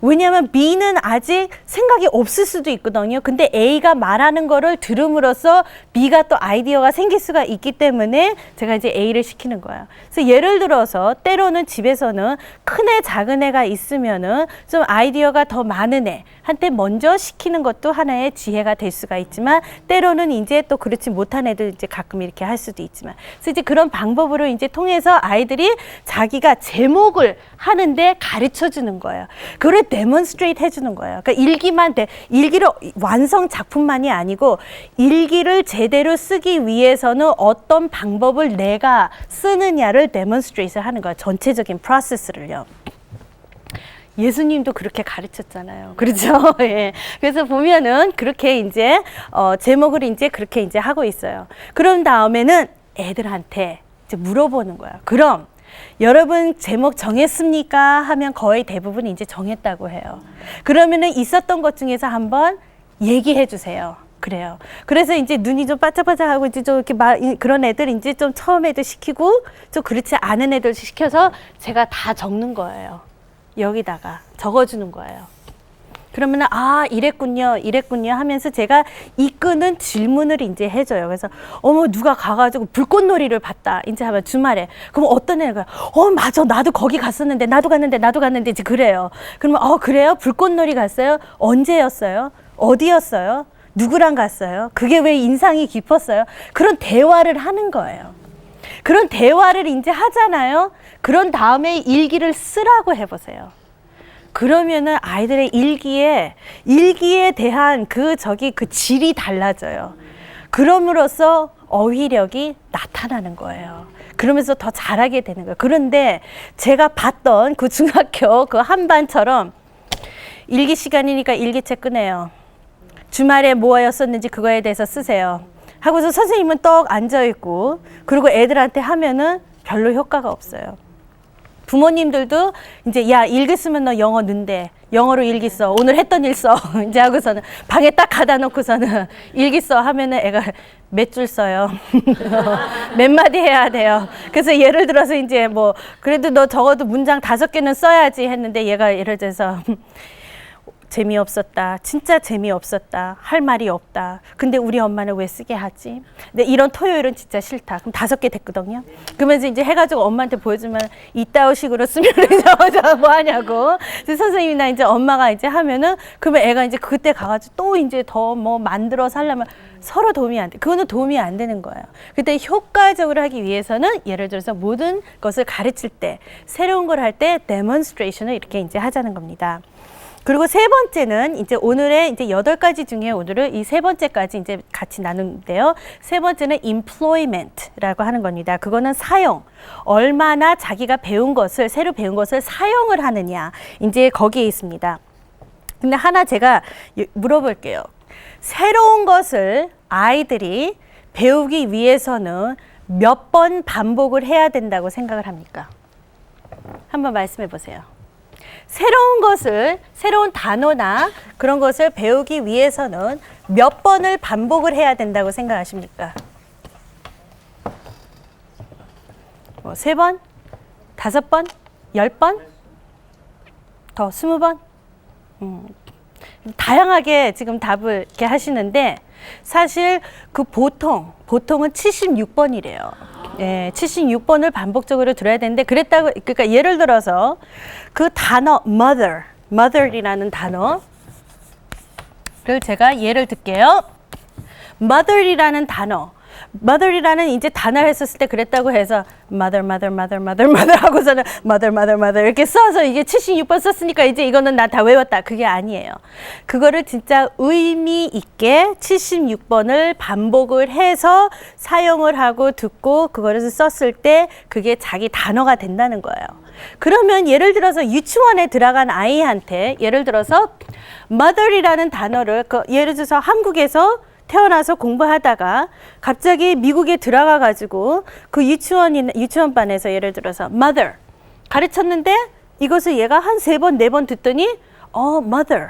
왜냐하면 B는 아직 생각이 없을 수도 있거든요. 근데 A가 말하는 거를 들음으로써 B가 또 아이디어가 생길 수가 있기 때문에 제가 이제 A를 시키는 거예요. 그래서 예를 들어서 때로는 집에서는 큰 애, 작은 애가 있으면은 좀 아이디어가 더 많은 애한테 먼저 시키는 것도 하나의 지혜가 될 수가 있지만 때로는 이제 또 그렇지 못한 애들 이제 가끔 이렇게 할 수도 있지만 그래서 이제 그런 방법으로 이제 통해서 아이들이 자기가 제목을 하는데 가르쳐 주는 거예요. 그걸 데몬스트레이트 해주는 거예요. 그러니까 일기를 완성 작품만이 아니고 일기를 제대로 쓰기 위해서는 어떤 방법을 내가 쓰느냐를 데몬스트레이트 하는 거예요. 전체적인 프로세스를요. 예수님도 그렇게 가르쳤잖아요. 그렇죠? 예. 그래서 보면은 그렇게 이제 제목을 이제 그렇게 이제 하고 있어요. 그런 다음에는 애들한테 이제 물어보는 거예요. 그럼 여러분 제목 정했습니까? 하면 거의 대부분 이제 정했다고 해요. 그러면은 있었던 것 중에서 한번 얘기해 주세요. 그래요. 그래서 이제 눈이 좀 바짝바짝하고 이제 좀 이렇게 그런 애들 이제 좀 처음 애들 시키고 좀 그렇지 않은 애들 시켜서 제가 다 적는 거예요. 여기다가 적어주는 거예요. 그러면은 이랬군요 하면서 제가 이끄는 질문을 이제 해줘요. 그래서 누가 가가지고 불꽃놀이를 봤다 이제 하면 주말에 그럼 어떤 애가 맞아 나도 거기 갔었는데 나도 갔는데 이제 그래요. 그러면 그래요? 불꽃놀이 갔어요? 언제였어요? 어디였어요? 누구랑 갔어요? 그게 왜 인상이 깊었어요? 그런 대화를 하는 거예요. 그런 대화를 이제 하잖아요. 그런 다음에 일기를 쓰라고 해보세요. 그러면은 아이들의 일기에 대한 그 질이 달라져요. 그럼으로써 어휘력이 나타나는 거예요. 그러면서 더 잘하게 되는 거예요. 그런데 제가 봤던 그 중학교 그 한반처럼 일기 시간이니까 일기책 꺼내요. 주말에 뭐였었는지 그거에 대해서 쓰세요. 하고서 선생님은 떡 앉아있고 그리고 애들한테 하면은 별로 효과가 없어요. 부모님들도 이제 야 일기 쓰면 너 영어 는데 영어로 일기 써 오늘 했던 일 써 이제 하고서는 방에 딱 가다 놓고서는 일기 써 하면은 애가 몇 줄 써요. 몇 마디 해야 돼요. 그래서 예를 들어서 이제 뭐 그래도 너 적어도 문장 5개는 써야지 했는데 얘가 예를 들어서 재미없었다. 진짜 재미없었다. 할 말이 없다. 근데 우리 엄마는 왜 쓰게 하지? 근데 이런 토요일은 진짜 싫다. 그럼 5개 됐거든요. 그러면서 이제 해가지고 엄마한테 보여주면 이따오식으로 쓰면 뭐 하냐고. 그래서 선생님이나 이제 엄마가 이제 하면은 그러면 애가 이제 그때 가가지고 또 이제 더 뭐 만들어서 하려면 서로 도움이 안 돼. 그거는 도움이 안 되는 거예요. 그때 효과적으로 하기 위해서는 예를 들어서 모든 것을 가르칠 때 새로운 걸 할 때 데몬스트레이션을 이렇게 이제 하자는 겁니다. 그리고 세 번째는 이제 오늘의 이제 8가지 중에 오늘은 이 세 번째까지 이제 같이 나누는데요. 세 번째는 employment라고 하는 겁니다. 그거는 사용. 얼마나 자기가 새로 배운 것을 사용을 하느냐. 이제 거기에 있습니다. 근데 하나 제가 물어볼게요. 새로운 것을 아이들이 배우기 위해서는 몇 번 반복을 해야 된다고 생각을 합니까? 한번 말씀해 보세요. 새로운 단어나 그런 것을 배우기 위해서는 몇 번을 반복을 해야 된다고 생각하십니까? 3번? 5번? 10번? 더 20번? 다양하게 지금 답을 이렇게 하시는데 사실 그 보통은 76번이래요. 예, 76번을 반복적으로 들어야 되는데 그러니까 예를 들어서 그 단어 mother이라는 단어를 제가 예를 들게요. mother이라는 이제 단어를 했었을 때 그랬다고 해서 mother 하고서는 mother 이렇게 써서 이게 76번 썼으니까 이제 이거는 나 다 외웠다. 그게 아니에요. 그거를 진짜 의미 있게 76번을 반복을 해서 사용을 하고 듣고 그거를 썼을 때 그게 자기 단어가 된다는 거예요. 그러면 예를 들어서 유치원에 들어간 아이한테 예를 들어서 mother이라는 단어를 예를 들어서 한국에서 태어나서 공부하다가 갑자기 미국에 들어가 가지고 그 유치원반에서 예를 들어서 mother 가르쳤는데 이것을 얘가 한 3번, 4번 듣더니 mother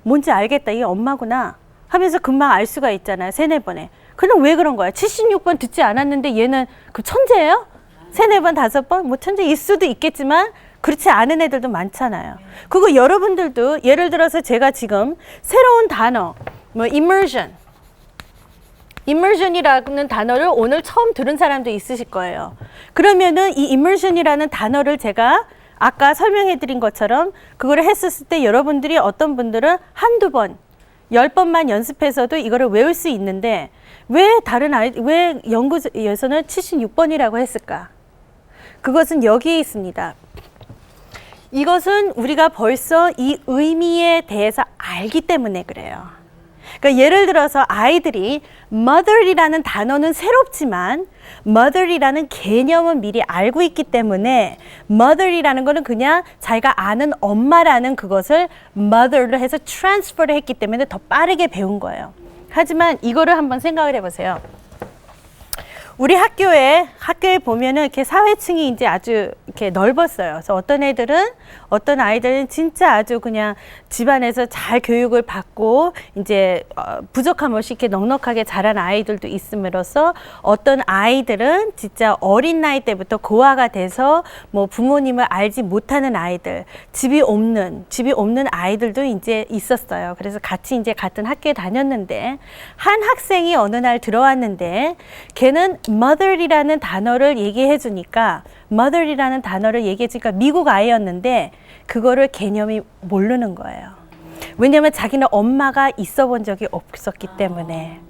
뭔지 알겠다. 이게 엄마구나 하면서 금방 알 수가 있잖아요. 3, 4번에. 그럼 왜 그런 거야? 76번 듣지 않았는데 얘는 그 천재예요? 3, 4번, 5번? 뭐 천재일 수도 있겠지만 그렇지 않은 애들도 많잖아요. 그거 여러분들도 예를 들어서 제가 지금 새로운 단어, 뭐 immersion이라는 단어를 오늘 처음 들은 사람도 있으실 거예요. 그러면은 이 immersion이라는 단어를 제가 아까 설명해 드린 것처럼 그거를 했었을 때 여러분들이 어떤 분들은 한두 번, 10번만 연습해서도 이거를 외울 수 있는데 왜 왜 연구에서는 76번이라고 했을까? 그것은 여기에 있습니다. 이것은 우리가 벌써 이 의미에 대해서 알기 때문에 그래요. 그러니까 예를 들어서 아이들이 mother이라는 단어는 새롭지만 mother이라는 개념은 미리 알고 있기 때문에 mother이라는 거는 그냥 자기가 아는 엄마라는 그것을 mother로 해서 transfer를 했기 때문에 더 빠르게 배운 거예요. 하지만 이거를 한번 생각을 해보세요. 우리 학교에 보면은 이렇게 사회층이 이제 아주 이렇게 넓었어요. 그래서 어떤 아이들은 진짜 아주 그냥 집안에서 잘 교육을 받고 이제 부족함 없이 이렇게 넉넉하게 자란 아이들도 있음으로써 어떤 아이들은 진짜 어린 나이 때부터 고아가 돼서 뭐 부모님을 알지 못하는 아이들, 집이 없는 아이들도 이제 있었어요. 그래서 같이 이제 같은 학교에 다녔는데 한 학생이 어느 날 들어왔는데 걔는 mother이라는 단어를 얘기해 주니까 미국 아이였는데 그거를 개념이 모르는 거예요. 왜냐면 자기는 엄마가 있어 본 적이 없었기 때문에.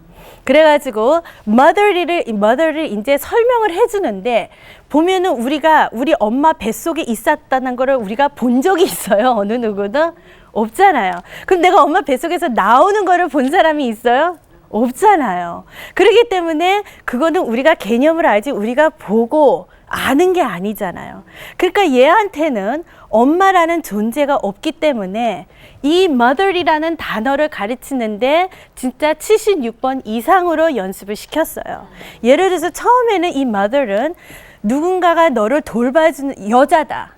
그래가지고 mother를 이제 설명을 해주는데 보면은 우리 엄마 뱃속에 있었다는 거를 우리가 본 적이 있어요. 어느 누구도 없잖아요. 그럼 내가 엄마 뱃속에서 나오는 거를 본 사람이 있어요? 없잖아요. 그렇기 때문에 그거는 우리가 개념을 알지 우리가 보고 아는 게 아니잖아요. 그러니까 얘한테는 엄마라는 존재가 없기 때문에 이 mother이라는 단어를 가르치는데 진짜 76번 이상으로 연습을 시켰어요. 예를 들어서 처음에는 이 mother은 누군가가 너를 돌봐주는 여자다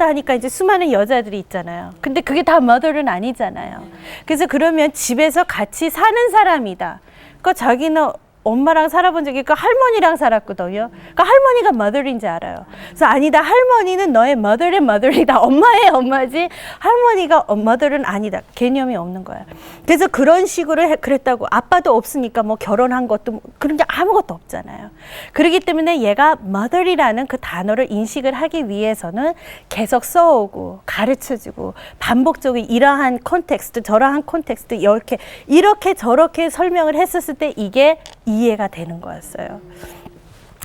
하니까 이제 수많은 여자들이 있잖아요. 근데 그게 다 mother는 아니잖아요. 그래서 그러면 집에서 같이 사는 사람이다. 그러니까 자기는 엄마랑 살아본 적이 있고 할머니랑 살았거든요. 그러니까 할머니가 mother인지 알아요. 그래서 아니다. 할머니는 너의 mother의 mother이다. 엄마의 엄마지 할머니가 mother은 아니다. 개념이 없는 거야. 그래서 그런 식으로 그랬다고. 아빠도 없으니까 뭐 결혼한 것도 그런 게 아무것도 없잖아요. 그렇기 때문에 얘가 mother이라는 그 단어를 인식을 하기 위해서는 계속 써오고 가르쳐주고 반복적으로 이러한 콘텍스트 저러한 콘텍스트 이렇게 저렇게 설명을 했었을 때 이게 이해가 되는 거였어요.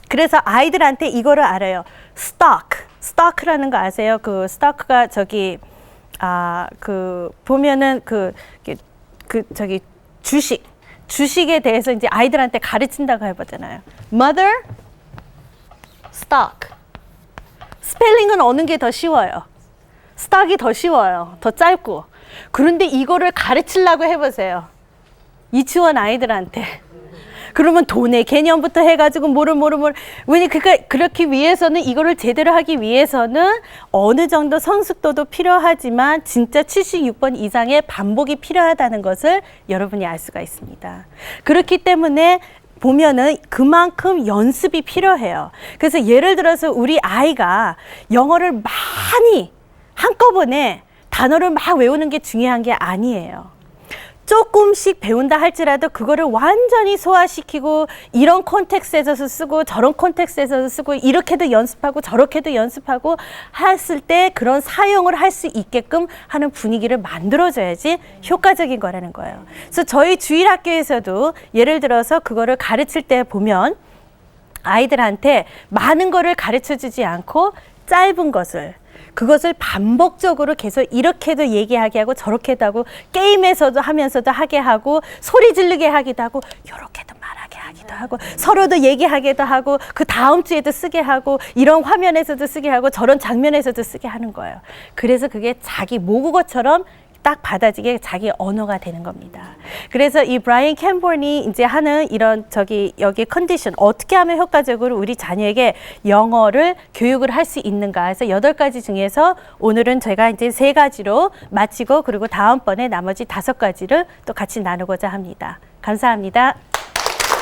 그래서 아이들한테 이거를 알아요. 스토크라는 거 아세요? 그 스토크가 보면은 저기 주식에 대해서 이제 아이들한테 가르친다고 해보잖아요. mother, stock. 스펠링은 어느 게 더 쉬워요? stock이 더 쉬워요. 더 짧고. 그런데 이거를 가르치려고 해보세요. 유치원 아이들한테. 그러면 돈의 개념부터 해가지고 왜냐 그렇기 위해서는 이거를 제대로 하기 위해서는 어느 정도 성숙도도 필요하지만 진짜 76번 이상의 반복이 필요하다는 것을 여러분이 알 수가 있습니다. 그렇기 때문에 보면은 그만큼 연습이 필요해요. 그래서 예를 들어서 우리 아이가 영어를 많이 한꺼번에 단어를 막 외우는 게 중요한 게 아니에요. 조금씩 배운다 할지라도 그거를 완전히 소화시키고 이런 콘텍스트에서 쓰고 저런 콘텍스트에서 쓰고 이렇게도 연습하고 저렇게도 연습하고 했을 때 그런 사용을 할 수 있게끔 하는 분위기를 만들어줘야지 효과적인 거라는 거예요. 그래서 저희 주일학교에서도 예를 들어서 그거를 가르칠 때 보면 아이들한테 많은 거를 가르쳐주지 않고 짧은 그것을 반복적으로 계속 이렇게도 얘기하게 하고 저렇게도 하고 게임에서도 하면서도 하게 하고 소리 지르게 하기도 하고 요렇게도 말하게 하기도 하고 서로도 얘기하기도 하고 그 다음 주에도 쓰게 하고 이런 화면에서도 쓰게 하고 저런 장면에서도 쓰게 하는 거예요. 그래서 그게 자기 모국어처럼 딱 받아지게 자기 언어가 되는 겁니다. 그래서 이 브라이언 캠본이 이제 하는 이런 여기 컨디션 어떻게 하면 효과적으로 우리 자녀에게 영어를 교육을 할 수 있는가 해서 8가지 중에서 오늘은 제가 이제 3가지로 마치고 그리고 다음번에 나머지 5가지를 또 같이 나누고자 합니다. 감사합니다.